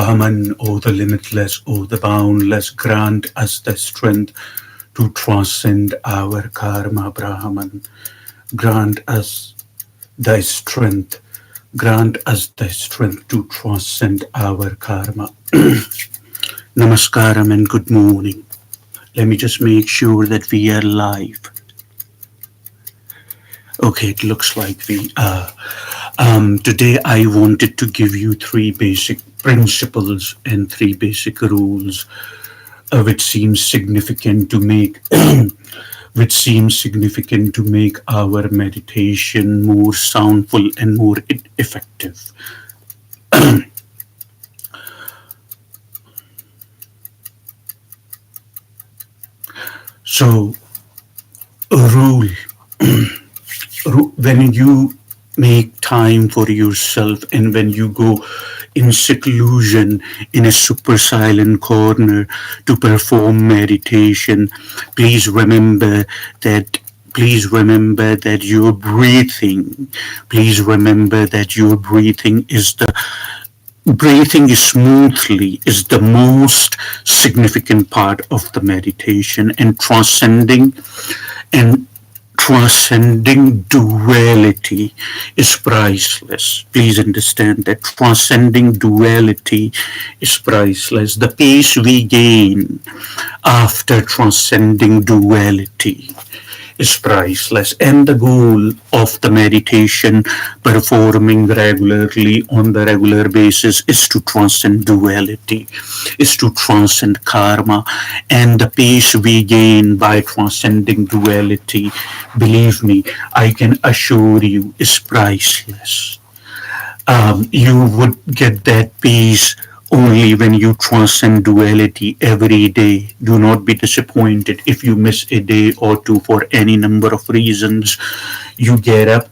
Brahman, O the limitless, O the boundless, grant us the strength to transcend our karma, Brahman. Grant us thy strength. Grant us thy strength to transcend our karma. Namaskaram and good morning. Let me just make sure that we are live. Okay, it looks like we are. Today I wanted to give you three basic principles and three basic rules which seems significant to make our meditation more soundful and more effective. So, a rule. When you make time for yourself and when you go in seclusion in a super silent corner to perform meditation, please remember that you're breathing. Please remember that your breathing smoothly is the most significant part of the meditation, and transcending duality is priceless. Please understand that transcending duality is priceless. The peace we gain after transcending duality is priceless, and the goal of the meditation performing regularly on the regular basis is to transcend duality, is to transcend karma, and the peace we gain by transcending duality, believe me, I can assure you, is priceless. You would get that peace only when you transcend duality every day. Do not be disappointed if you miss a day or two for any number of reasons. You get up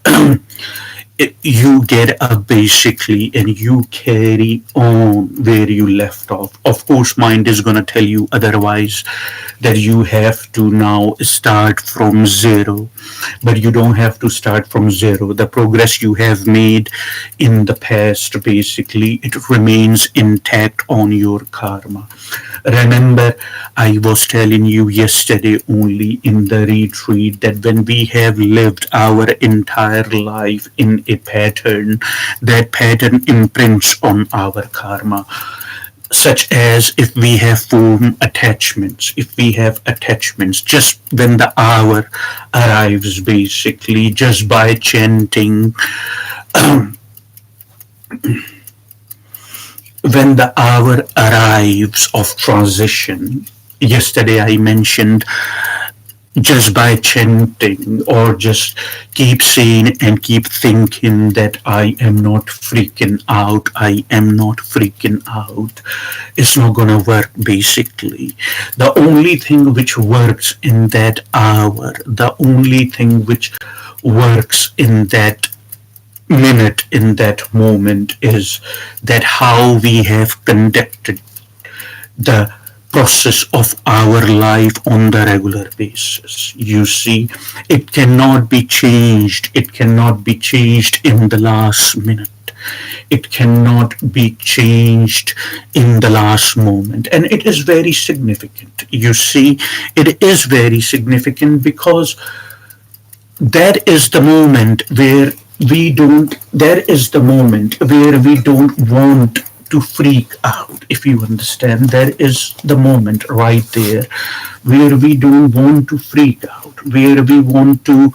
basically and you carry on where you left off. Of course, mind is going to tell you otherwise, that you have to now start from zero, but you don't have to start from zero. The progress you have made in the past, basically, it remains intact on your karma. Remember, I was telling you yesterday only in the retreat that when we have lived our entire life in a pattern, that pattern imprints on our karma. Such as if we have formed attachments, just when the hour arrives, basically, just by chanting, when the hour arrives of transition, yesterday I mentioned, just by chanting or just keep saying and keep thinking that I am not freaking out, it's not gonna work, basically. The only thing which works in that hour, the only thing which works in that minute, in that moment, is that how we have conducted the process of our life on the regular basis. You see, it cannot be changed. It cannot be changed in the last minute. It cannot be changed in the last moment. And it is very significant. You see, it is very significant because that is the moment where we don't want to freak out, if you understand. There is the moment right there where we don't want to freak out, where we want to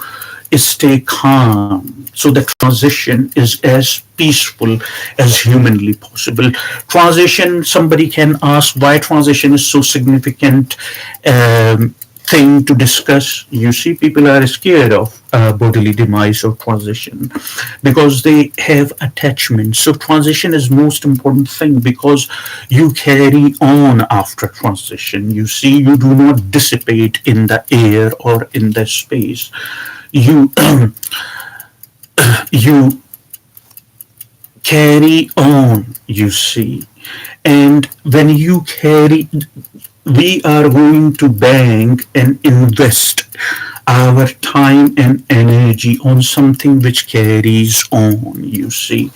stay calm. So the transition is as peaceful as humanly possible. Transition, somebody can ask why transition is so significant thing to discuss. You see, people are scared of bodily demise or transition because they have attachments. So transition is most important thing because you carry on after transition. You see, you do not dissipate in the air or in the space. You you carry on, you see. And when you carry, we are going to bank and invest our time and energy on something which carries on, you see.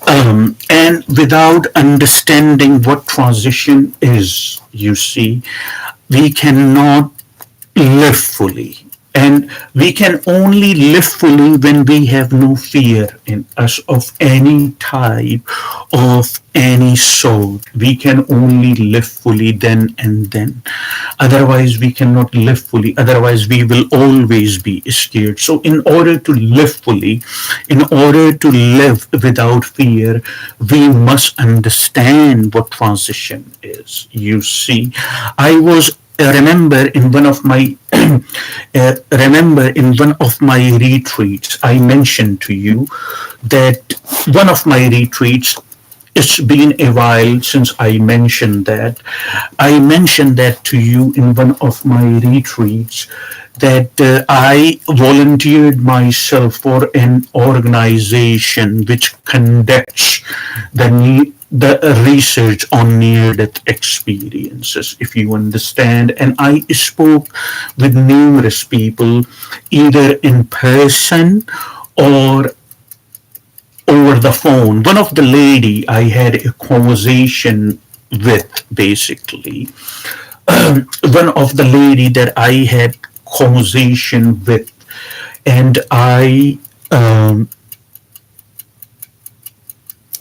And without understanding what transition is, you see, we cannot live fully. And we can only live fully when we have no fear in us of any type, of any sort. We can only live fully then and then. Otherwise, we cannot live fully. Otherwise, we will always be scared. So, in order to live fully, in order to live without fear, we must understand what transition is. You see, I was remember in one of my remember in one of my retreats I mentioned to you that one of my retreats, it's been a while since I mentioned that. I mentioned that to you in one of my retreats that I volunteered myself for an organization which conducts the research on near-death experiences, if you understand. And I spoke with numerous people, either in person or over the phone. One of the lady I had a conversation with, basically, one of the lady that I had conversation with, and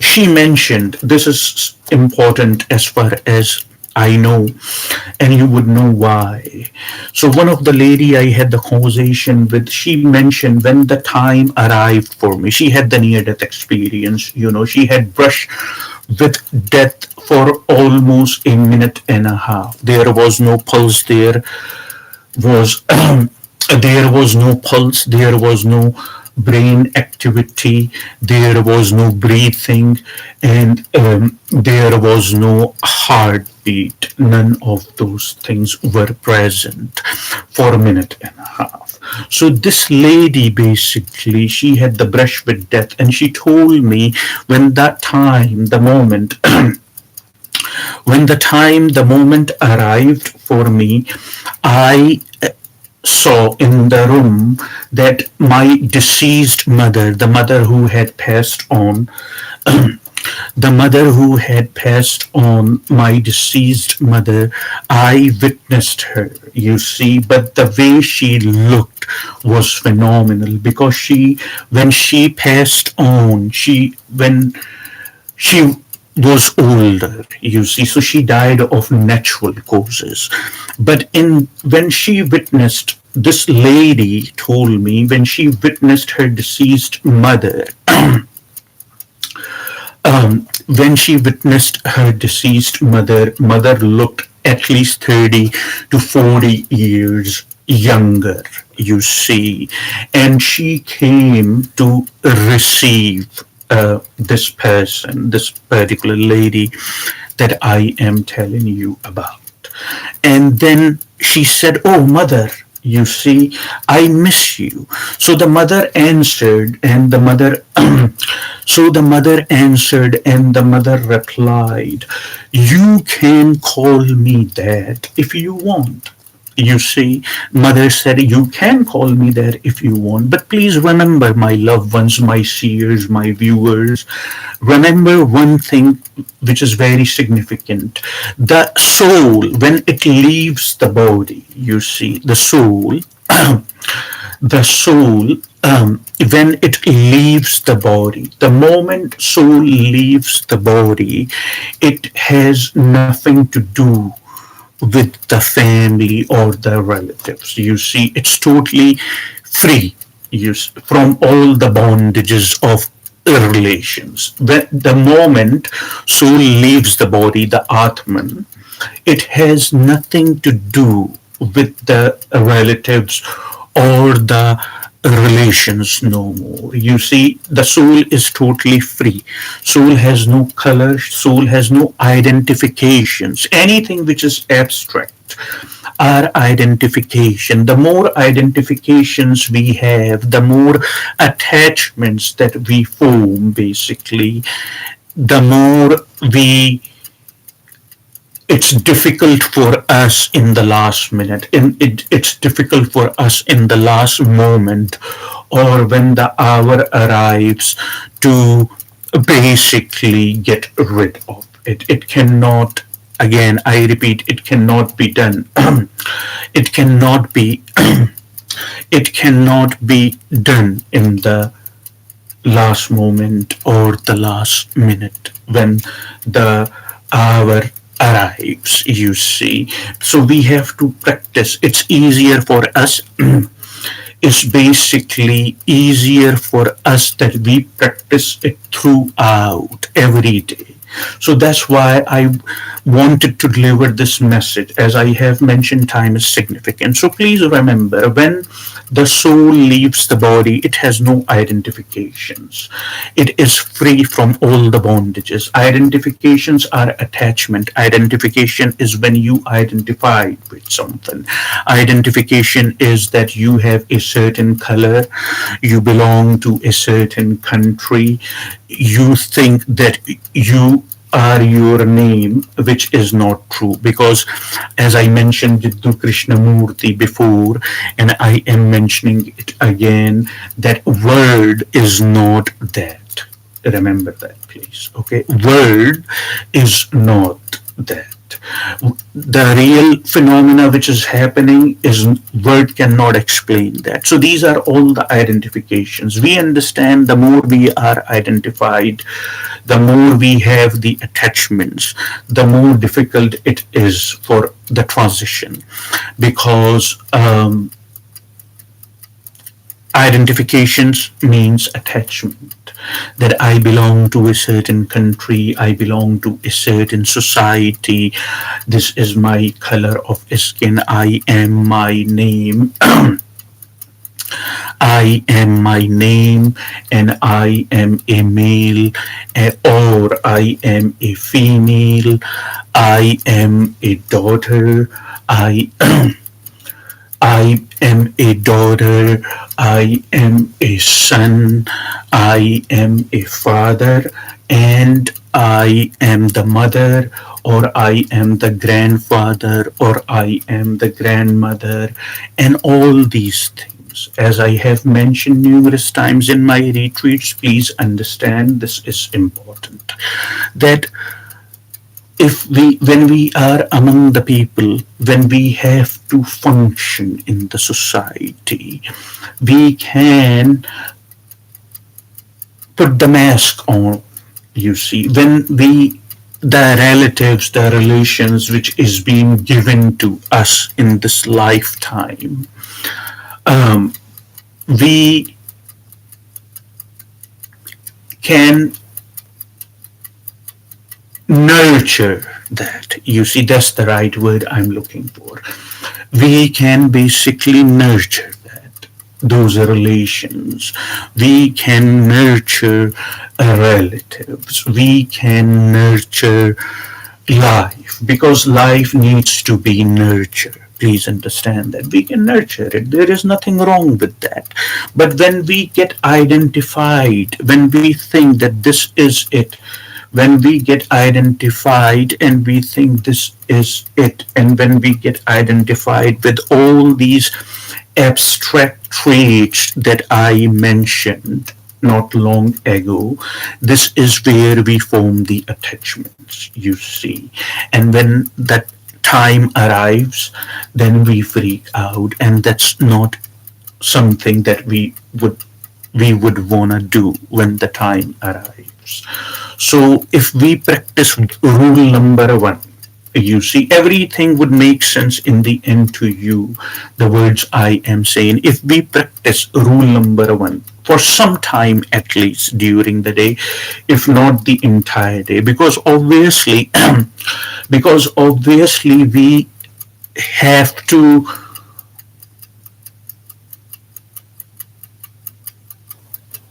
she mentioned, this is important as far as I know, and you would know why. So one of the lady I had the conversation with, she mentioned when the time arrived for me, she had the near-death experience. She had brushed with death for almost a minute and a half. There was no pulse. Was there was no pulse. There was no brain activity, there was no breathing, and there was no heartbeat. None of those things were present for a minute and a half. So this lady, basically, she had the brush with death, and she told me when that time, the moment, the moment arrived for me, I saw in the room that my deceased mother, the mother who had passed on, the mother who had passed on, my deceased mother, I witnessed her, you see, but the way she looked was phenomenal, because when she passed on, when she was older, you see, so she died of natural causes. But when she witnessed, this lady told me, when she witnessed her deceased mother, when she witnessed her deceased mother looked at least 30 to 40 years younger, you see, and she came to receive this person, this particular lady that I am telling you about. And then she said, "Oh, mother, you see, I miss you." So the mother answered, and the mother, so the mother answered, and the mother replied, "You can call me that if you want." You see, mother said, "You can call me that if you want, but please remember, my loved ones, my seers, my viewers, remember one thing which is very significant. The soul, when it leaves the body, you see, the soul, the soul, when it leaves the body, the moment soul leaves the body, it has nothing to do with the family or the relatives. You see, it's totally free from all the bondages of relations. The moment soul leaves the body, the Atman, it has nothing to do with the relatives or the relations no more. You see, the soul is totally free. Soul has no color, soul has no identifications. Anything which is abstract are identification. The more identifications we have, the more attachments that we form, basically, the more it's difficult for us in the last minute, and it's difficult for us in the last moment, or when the hour arrives to basically get rid of it. It cannot, again, I repeat, it cannot be done. it cannot be, it cannot be done in the last moment or the last minute when the hour arrives, you see. So we have to practice. It's easier for us. It's basically easier for us that we practice it throughout every day. So that's why I wanted to deliver this message. As I have mentioned, time is significant. So please remember, when the soul leaves the body, it has no identifications. It is free from all the bondages. Identifications are attachment. Identification is when you identify with something. Identification is that you have a certain color, you belong to a certain country, you think that you are your name, which is not true. Because, as I mentioned Jiddu Krishnamurti before, and I am mentioning it again, that word is not that. Remember that, please. Okay, word is not that. The real phenomena which is happening is word cannot explain that. So these are all the identifications. We understand the more we are identified, the more we have the attachments, the more difficult it is for the transition, because identifications means attachment, that I belong to a certain country, I belong to a certain society, this is my color of skin, I am my name. I am my name, and I am a male, or I am a female, I am a daughter, I I am a daughter, I am a son, I am a father, and I am the mother, or I am the grandfather, or I am the grandmother, and all these things. As I have mentioned numerous times in my retreats, please understand this is important. That if we, when we are among the people, when we have to function in the society, we can put the mask on, you see. When we, the relatives, the relations which is being given to us in this lifetime, we can nurture that. You see, that's the right word I'm looking for. We can basically nurture that, those relations. We can nurture relatives. We can nurture life, because life needs to be nurtured. Please understand that we can nurture it. There is nothing wrong with that. But when we get identified, when we think that this is it, when we get identified and we think this is it, and when we get identified with all these abstract traits that I mentioned not long ago, this is where we form the attachments, you see. And when that time arrives, then we freak out, and that's not something that we would wanna do when the time arrives. So if we practice rule number one, you see, everything would make sense in the end to you, the words I am saying. If we practice rule number one for some time at least during the day, if not the entire day, because obviously, because obviously we have to,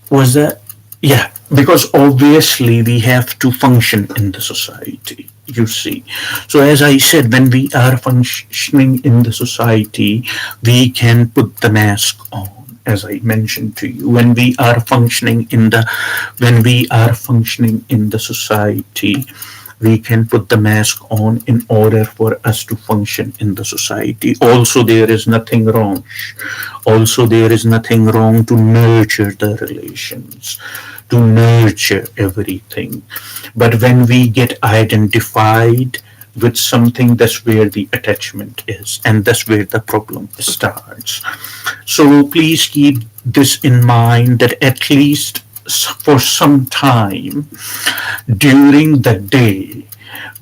was that, yeah, because obviously we have to function in the society, you see. So as I said, when we are functioning in the society, we can put the mask on, as I mentioned to you. When we are functioning in the, when we are functioning in the society, we can put the mask on in order for us to function in the society. Also, there is nothing wrong. Also, there is nothing wrong to nurture the relations, to nurture everything. But when we get identified with something, that's where the attachment is, and that's where the problem starts. So please keep this in mind, that at least for some time during the day,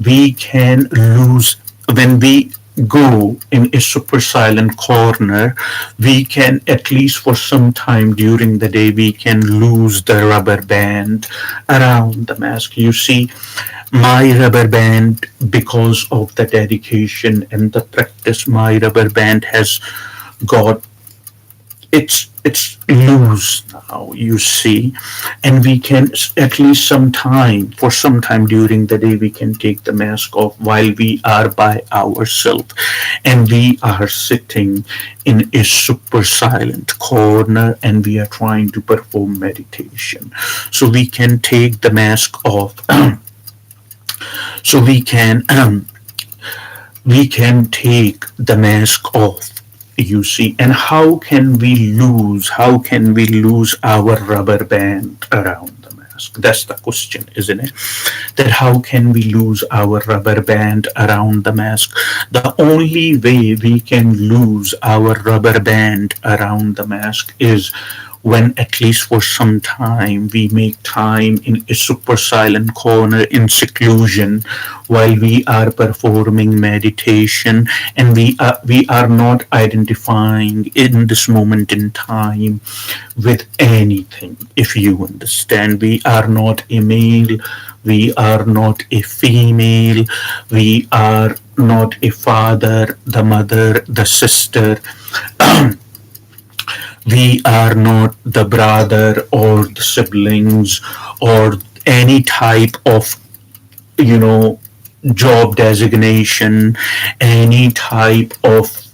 we can lose, when we go in a super silent corner, we can, at least for some time during the day, we can lose the rubber band around the mask. You see, my rubber band, because of the dedication and the practice, my rubber band has got, it's loose now, you see. And we can, at least some time, for some time during the day, we can take the mask off while we are by ourselves and we are sitting in a super silent corner and we are trying to perform meditation. So we can take the mask off. So we can take the mask off, you see. And how can we lose our rubber band around the mask? That's the question, isn't it? That how can we lose our rubber band around the mask? The only way we can lose our rubber band around the mask is when, at least for some time, we make time in a super silent corner in seclusion while we are performing meditation, and we are not identifying in this moment in time with anything. If you understand, we are not a male, we are not a female, we are not a father, the mother, the sister. We are not the brother or the siblings or any type of, you know, job designation, any type of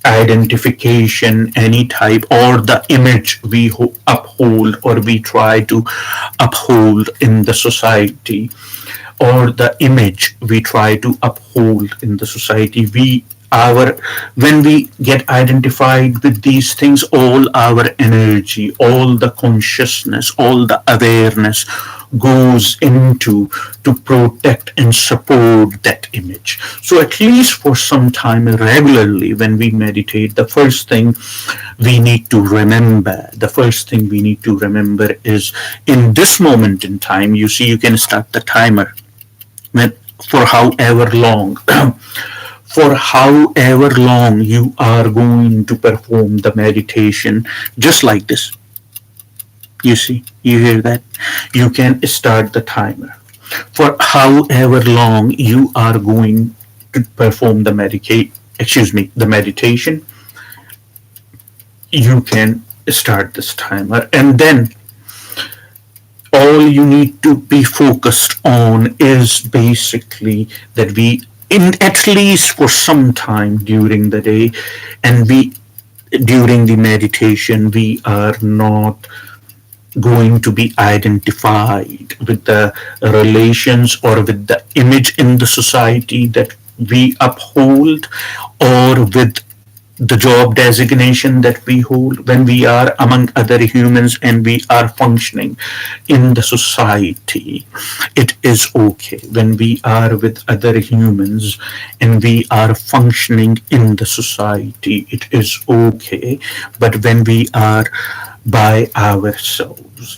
identification, any type, or the image we uphold or we try to uphold in the society, or the image we try to uphold in the society. When we get identified with these things, all our energy, all the consciousness, all the awareness goes into to protect and support that image. So at least for some time, regularly, when we meditate, the first thing we need to remember is, in this moment in time, you see, you can start the timer for however long for however long you are going to perform the meditation, just like this. You see, you hear that? You can start the timer. For however long you are going to perform the meditation, you can start this timer. And then all you need to be focused on is basically that we, in at least for some time during the day, and during the meditation, we are not going to be identified with the relations or with the image in the society that we uphold, or with the job designation that we hold. When we are among other humans and we are functioning in the society, it is okay. When we are with other humans and we are functioning in the society, it is okay. But when we are by ourselves,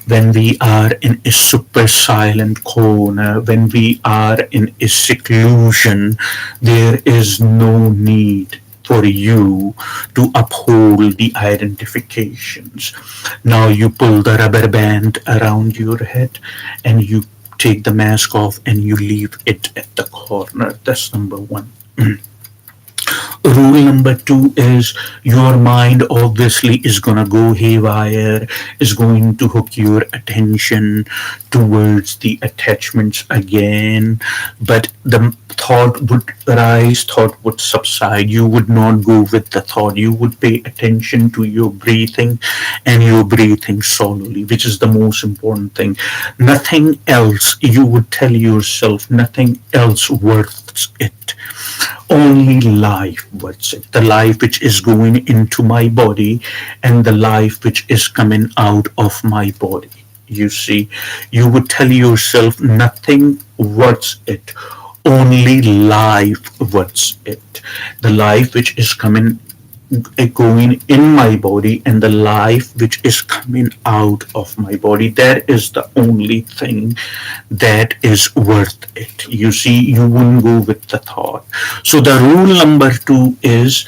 when we are in a super silent corner, when we are in a seclusion, there is no need for you to uphold the identifications. Now you pull the rubber band around your head and you take the mask off and you leave it at the corner. That's number one. Rule number two is, your mind obviously is going to go haywire, is going to hook your attention towards the attachments again, but the thought would arise, thought would subside. You would not go with the thought. You would pay attention to your breathing, and your breathing solely, which is the most important thing. Nothing else, you would tell yourself, nothing else worth it. Only life worth it. The life which is going into my body and the life which is coming out of my body. You see, you would tell yourself nothing worth it, only life worth it. The life which is coming going in my body and the life which is coming out of my body, that is the only thing that is worth it. You see, you wouldn't go with the thought. So the rule number 2 is,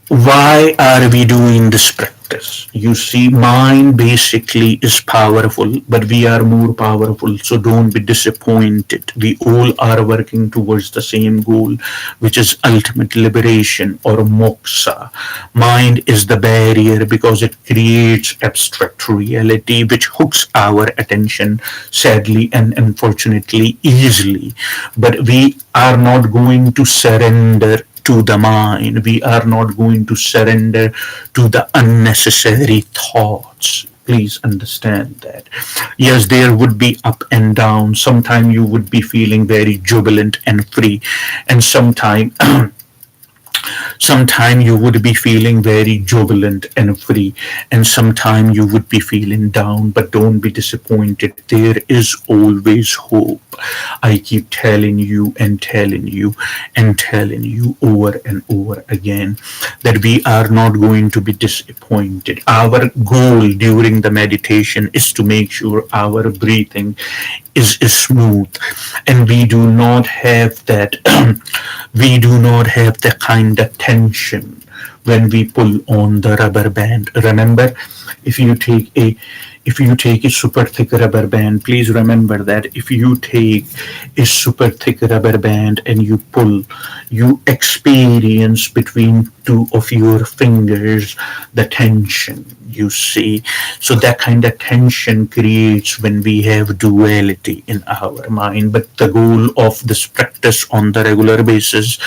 why are we doing this practice? You see, mind basically is powerful, but we are more powerful, so don't be disappointed. We all are working towards the same goal, which is ultimate liberation or moksha. Mind is the barrier because it creates abstract reality which hooks our attention, sadly and unfortunately easily. But we are not going to surrender to the mind. We are not going to surrender to the unnecessary thoughts. Please understand that. Yes, there would be up and down. Sometimes you would be feeling very jubilant and free, and sometime you would be feeling very jubilant and free, and sometime you would be feeling down. But don't be disappointed. There is always hope. I keep telling you and telling you and telling you over and over again that we are not going to be disappointed. Our goal during the meditation is to make sure our breathing is smooth, and we do not have that we do not have the kind of tension when we pull on the rubber band. Remember, if you take a super thick rubber band, please remember that if you take a super thick rubber band and you pull, you experience between two of your fingers the tension, you see. So that kind of tension creates when we have duality in our mind. But the goal of this practice on the regular basis,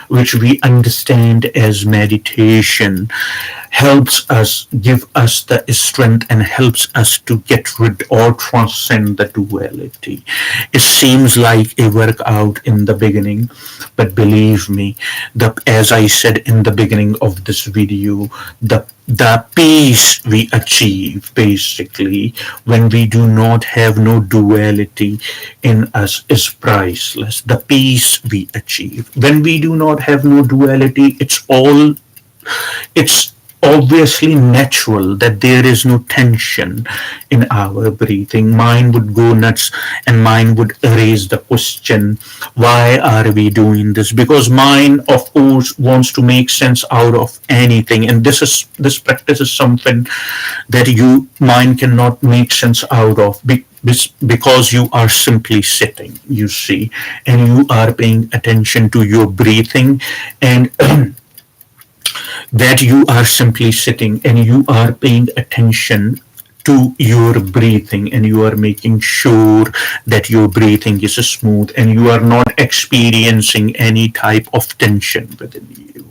which we understand as meditation, helps us, give us the strength and helps us to get rid or transcend the duality. It seems like a workout in the beginning, but believe me, as I said in the beginning of this video, the peace we achieve basically when we do not have no duality in us is priceless. The peace we achieve when we do not have no duality, it's obviously natural that there is no tension in our breathing. Mind would go nuts and mind would raise the question, why are we doing this? Because mind, of course, wants to make sense out of anything, and this practice is something that mind cannot make sense out of because you are simply sitting, you see, and you are paying attention to your breathing, and that you are simply sitting and you are paying attention to your breathing and you are making sure that your breathing is smooth and you are not experiencing any type of tension within you.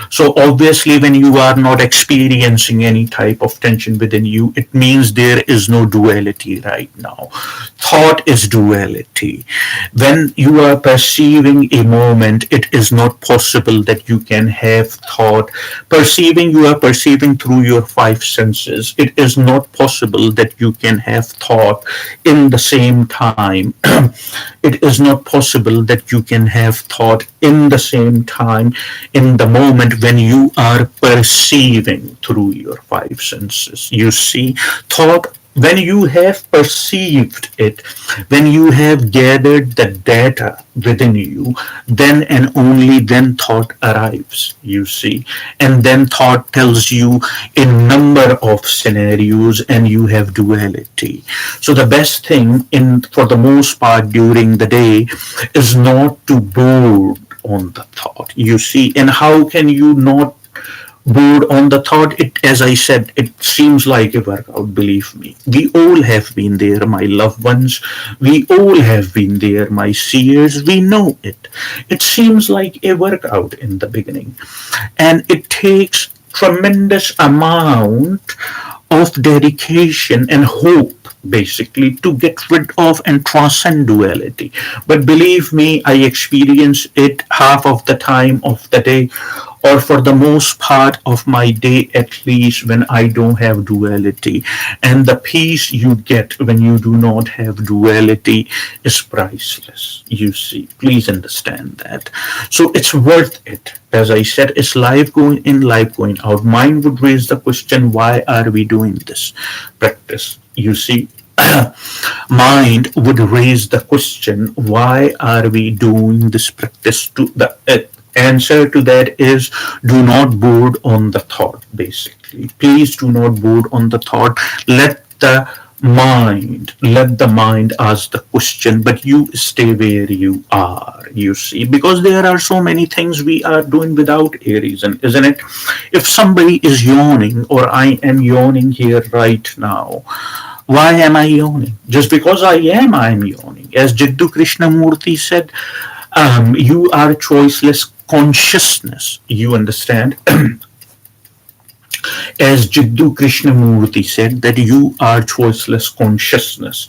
So obviously when you are not experiencing any type of tension within you, it means there is no duality right now. Thought is duality. When you are perceiving a moment, it is not possible that you can have thought. You are perceiving through your five senses. It is not possible that you can have thought in the same time. It is not possible that you can have thought in the same time in the moment when you are perceiving through your five senses. You see, thought, when you have perceived it, when you have gathered the data within you, then and only then thought arrives, you see. And then thought tells you a number of scenarios and you have duality. So the best thing for the most part during the day is not to board on the thought, you see. And how can you not bored on the thought? It, as I said, it seems like a workout. Believe me, we all have been there, my loved ones. We all have been there, my seers. We know it. It seems like a workout in the beginning, and it takes tremendous amount of dedication and hope, basically, to get rid of and transcend duality. But believe me, I experience it half of the time of the day, or for the most part of my day at least, when I don't have duality. And the peace you get when you do not have duality is priceless. You see, please understand that. So it's worth it. As I said, it's life going in, life going out. Mind would raise the question, why are we doing this practice? You see, mind would raise the question, why are we doing this practice? To the answer to that is, do not board on the thought, basically. Please do not board on the thought. Let the mind ask the question, but you stay where you are, you see, because there are so many things we are doing without a reason, isn't it? If somebody is yawning, or I am yawning here right now, why am I yawning? Just because I am yawning. As Jiddu Krishnamurti said, you are choiceless consciousness. You understand? As Jiddu Krishnamurti said, that you are choiceless consciousness,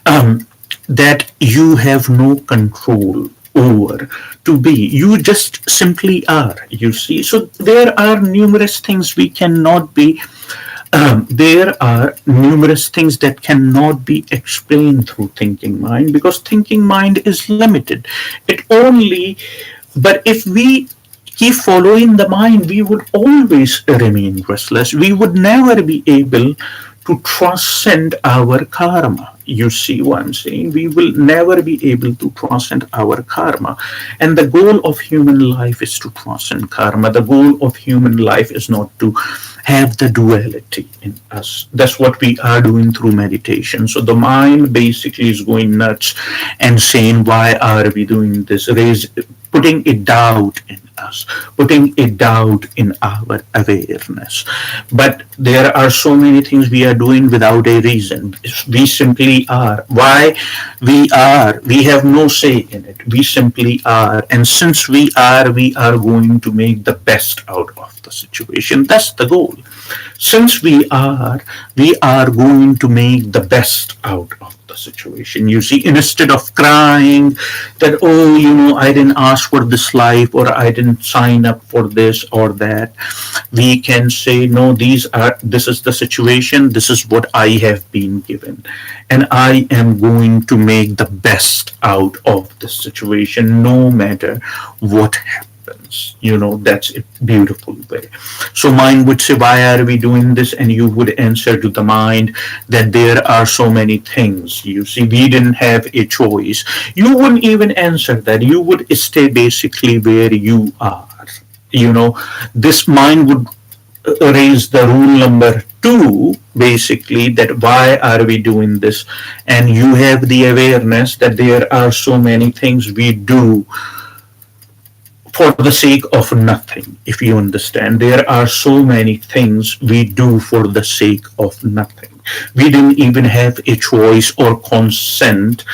that you have no control over to be. You just simply are, you see. So there are numerous things we cannot be there are numerous things that cannot be explained through thinking mind, because thinking mind is limited. It only, but if we keep following the mind, we would always remain restless. We would never be able to transcend our karma. You see what I'm saying? We will never be able to transcend our karma. And the goal of human life is to transcend karma. The goal of human life is not to have the duality in us. That's what we are doing through meditation. So the mind basically is going nuts and saying, why are we doing this? Putting a doubt in us, putting a doubt in our awareness. But there are so many things we are doing without a reason. We simply are. Why we are, we have no say in it. We simply are. And since we are going to make the best out of the situation. That's the goal. Since we are going to make the best out of the situation. You see, instead of crying that, oh, I didn't ask for this life, or I didn't sign up for this or that, we can say, no, this is the situation, this is what I have been given, and I am going to make the best out of the situation, no matter what happens. That's a beautiful way. So mind would say, why are we doing this? And you would answer to the mind that there are so many things. You see, we didn't have a choice. You wouldn't even answer that. You would stay basically where you are. This mind would raise the rule number 2, basically, that why are we doing this? And you have the awareness that there are so many things we do for the sake of nothing. If you understand, there are so many things we do for the sake of nothing. We didn't even have a choice or consent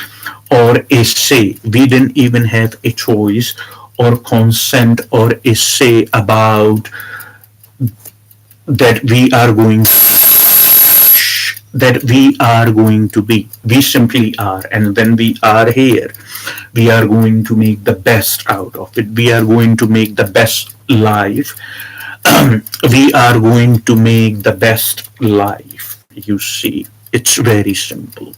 or a say. We didn't even have a choice or consent or a say about that we are going to be. We simply are. And when we are here, we are going to make the best out of it. We are going to make the best life. We are going to make the best life. You see, it's very simple.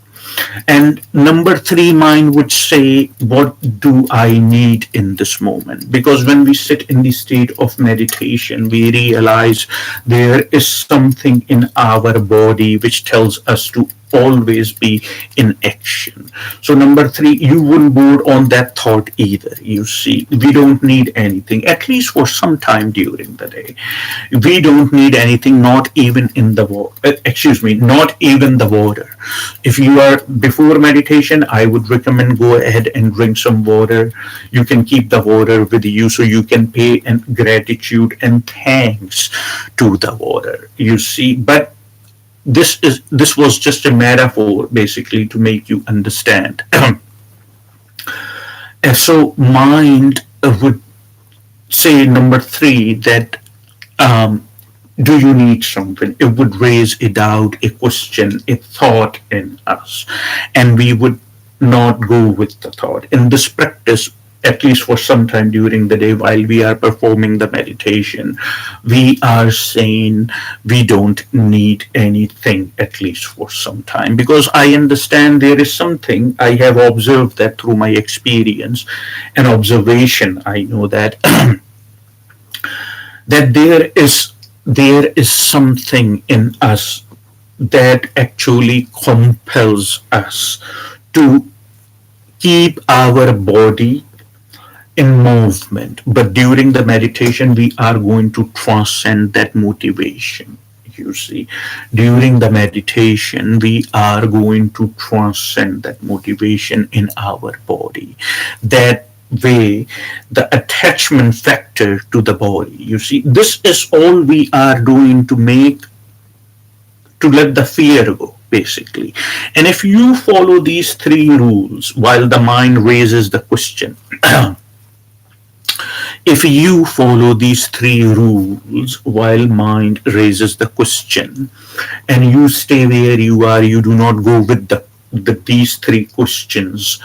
And number 3, mind would say, what do I need in this moment? Because when we sit in the state of meditation, we realize there is something in our body which tells us to always be in action. So number 3, you wouldn't board on that thought either. You see, we don't need anything, at least for some time during the day. We don't need anything, not even not even the water. If you are before meditation, I would recommend go ahead and drink some water. You can keep the water with you so you can pay and gratitude and thanks to the water. You see, but this was just a metaphor, basically, to make you understand. And so mind would say number 3 that do you need something? It would raise a doubt, a question, a thought in us, and we would not go with the thought. In this practice, at least for some time during the day while we are performing the meditation, we are saying we don't need anything, at least for some time, because I understand there is something. I have observed that through my experience and observation. I know that that there is something in us that actually compels us to keep our body in movement. But during the meditation, we are going to transcend that motivation. You see, during the meditation, we are going to transcend that motivation in our body. That way, the attachment factor to the body. You see, this is all we are doing to let the fear go, basically. And if you follow these three rules while the mind raises the question, if you follow these three rules while mind raises the question, and you stay where you are, you do not go with these three questions,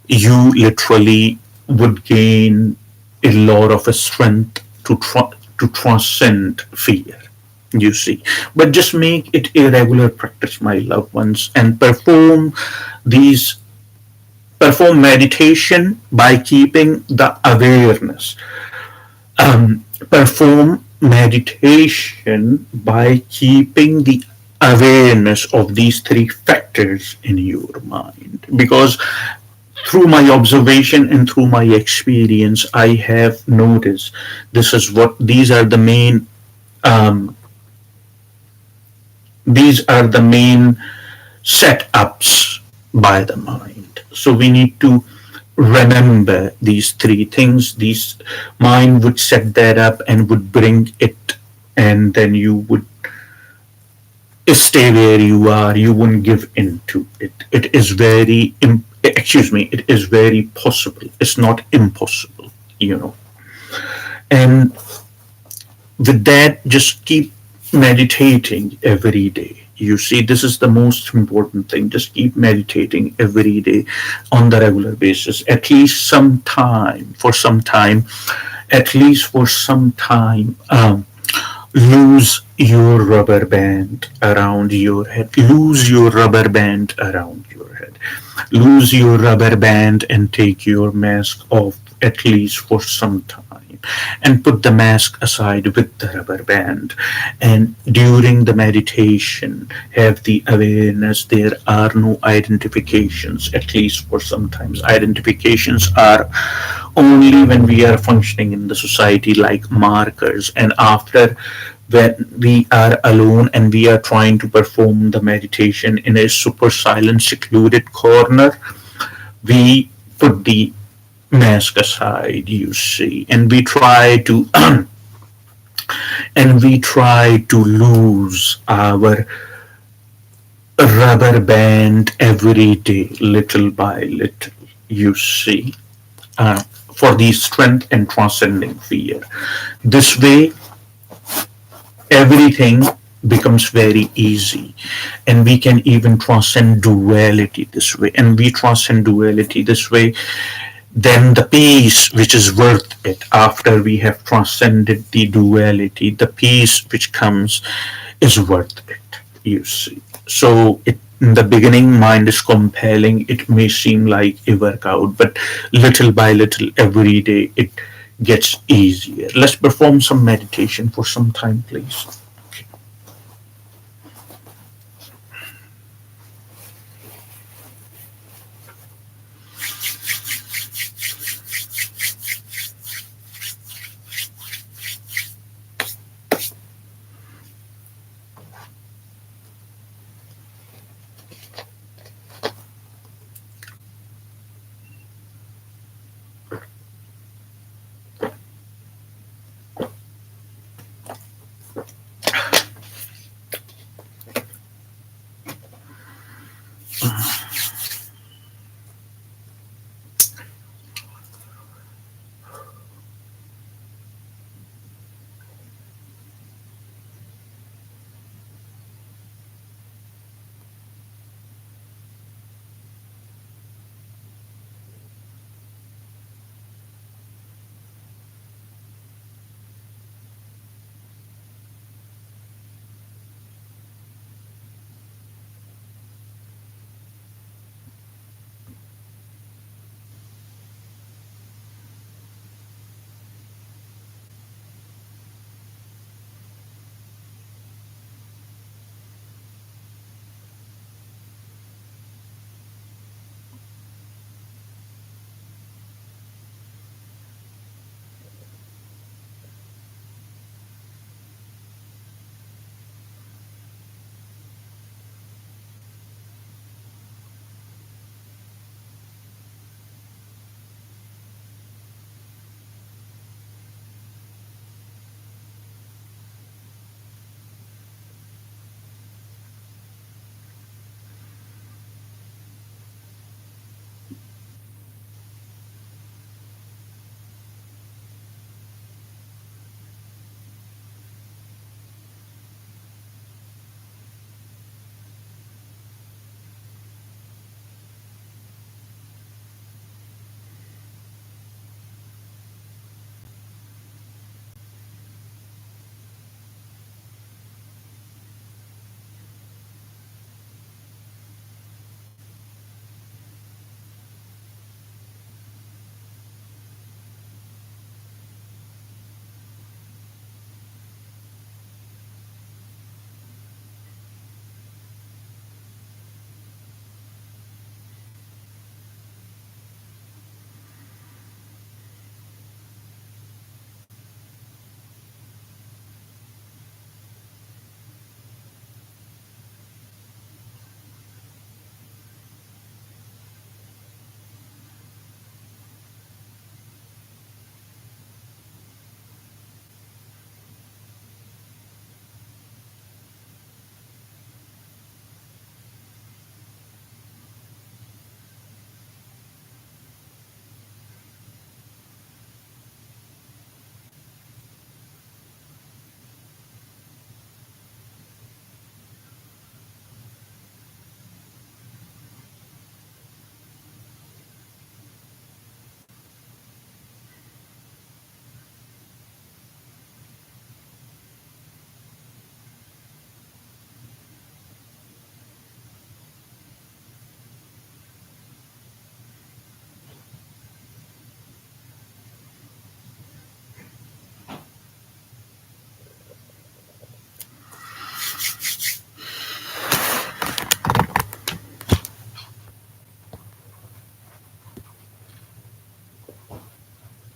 you literally would gain a lot of strength to transcend fear. You see, but just make it a regular practice, my loved ones, and these perform meditation by keeping the awareness. Perform meditation by keeping the awareness of these three factors in your mind, because through my observation and through my experience, I have noticed these are the main um, setups by the mind. So we need to remember these three things. These mind would set that up and would bring it, and then you would stay where you are. You wouldn't give in to it. It is very, it is very possible. It's not impossible, And with that, just keep meditating every day. You see, this is the most important thing. Just keep meditating every day on the regular basis, at least for some time, at least for some time. Lose your rubber band around your head. Lose your rubber band around your head. Lose your rubber band and take your mask off, at least for some time, and put the mask aside with the rubber band. And during the meditation, have the awareness there are no identifications, at least for sometimes. Identifications are only when we are functioning in the society like markers, and after, when we are alone and we are trying to perform the meditation in a super silent secluded corner, we put the mask aside, you see, and we try to lose our rubber band every day, little by little, you see, for the strength and transcending fear. This way, everything becomes very easy, and we can even transcend duality this way. And we transcend duality this way, then the peace which is worth it after we have transcended the duality, the peace which comes is worth it, you see. So in the beginning, mind is compelling. It may seem like a workout, but little by little, every day, it gets easier. Let's perform some meditation for some time, please.